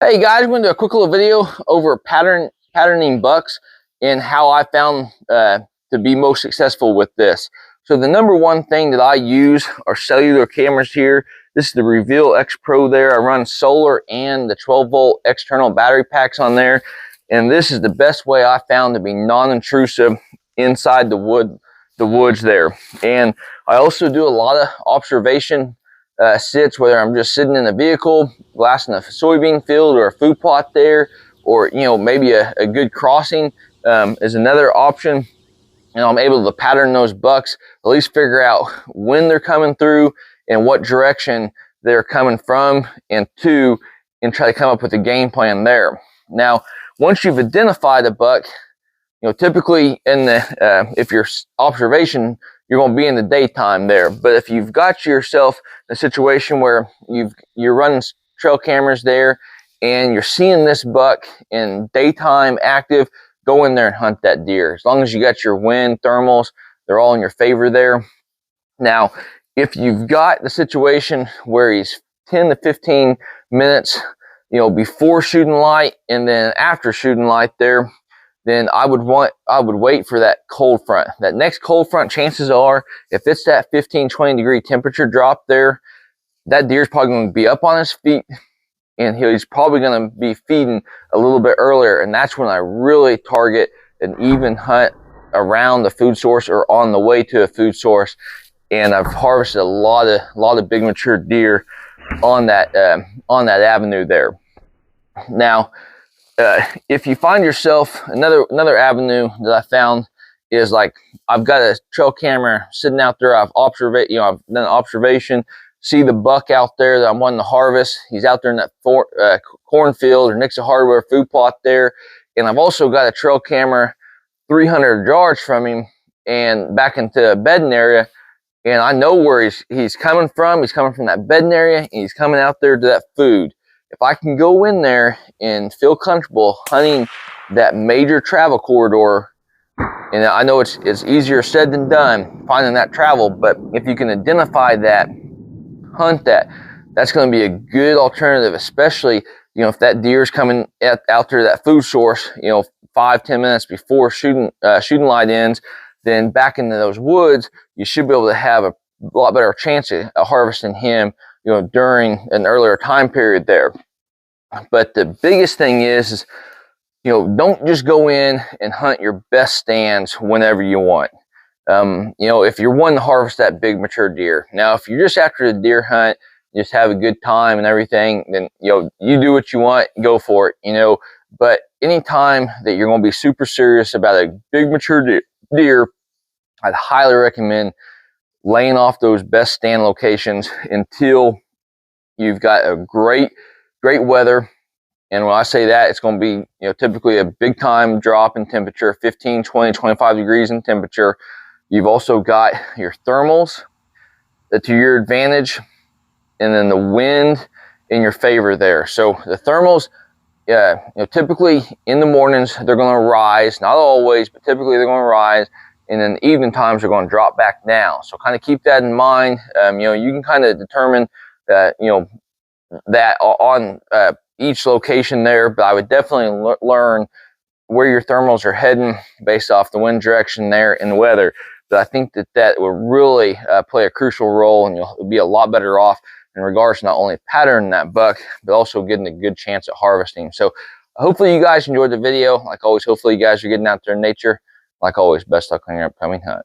Hey guys, I'm going to do a quick little video over patterning bucks and how I found to be most successful with this. So the number one thing that I use are cellular cameras here. This is the Reveal X Pro there. I run solar and the 12-volt external battery packs on there. And this is the best way I found to be non-intrusive inside the woods there. And I also do a lot of observation sits, whether I'm just sitting in a vehicle, glassing a soybean field or a food plot there, or maybe a good crossing is another option. I'm able to pattern those bucks, at least figure out when they're coming through and what direction they're coming from, and try to come up with a game plan there. Now, once you've identified a buck, typically in the if you're observation, you're going to be in the daytime there. But if you've got yourself in a situation where you're running trail cameras there and you're seeing this buck in daytime active, go in there and hunt that deer. As long as you got your wind, thermals, they're all in your favor there. Now, if you've got the situation where he's 10 to 15 minutes, before shooting light and then after shooting light there, then I would wait for that cold front. That next cold front, chances are, if it's that 15-20 degree temperature drop there, that deer's probably going to be up on his feet, and he's probably going to be feeding a little bit earlier. And that's when I really target an even hunt around the food source or on the way to a food source. And I've harvested a lot of big mature deer on that avenue there. Now, if you find yourself, another avenue that I found is, like, I've got a trail camera sitting out there. I've done observation, see the buck out there that I'm wanting to harvest. He's out there in that cornfield or next to hardware food plot there. And I've also got a trail camera 300 yards from him and back into a bedding area. And I know where he's coming from. He's coming from that bedding area, and he's coming out there to that food. If I can go in there and feel comfortable hunting that major travel corridor, and I know it's easier said than done finding that travel, but if you can identify that, hunt that, that's going to be a good alternative, especially if that deer is coming out there to that food source 5-10 minutes before shooting light ends. Then back into those woods, you should be able to have a lot better chance of harvesting him during an earlier time period there. But the biggest thing is don't just go in and hunt your best stands whenever you want. If you're wanting to harvest that big mature deer. Now, if you're just after the deer hunt, just have a good time and everything, then you do what you want, go for it. But anytime that you're going to be super serious about a big mature deer, I'd highly recommend laying off those best stand locations until you've got a great weather. And when I say that, it's going to be typically a big time drop in temperature, 15, 20, 25 degrees in temperature. You've also got your thermals to your advantage, and then the wind in your favor there. So the thermals, typically in the mornings they're going to rise, not always, but typically they're going to rise, and then evening times are going to drop back down. So kind of keep that in mind. You can kind of determine that on each location there, but I would definitely learn where your thermals are heading based off the wind direction there and the weather. But I think that will really play a crucial role, and you'll be a lot better off in regards to not only patterning that buck, but also getting a good chance at harvesting. So hopefully you guys enjoyed the video. Like always, hopefully you guys are getting out there in nature. Like always, best luck on your upcoming hunt.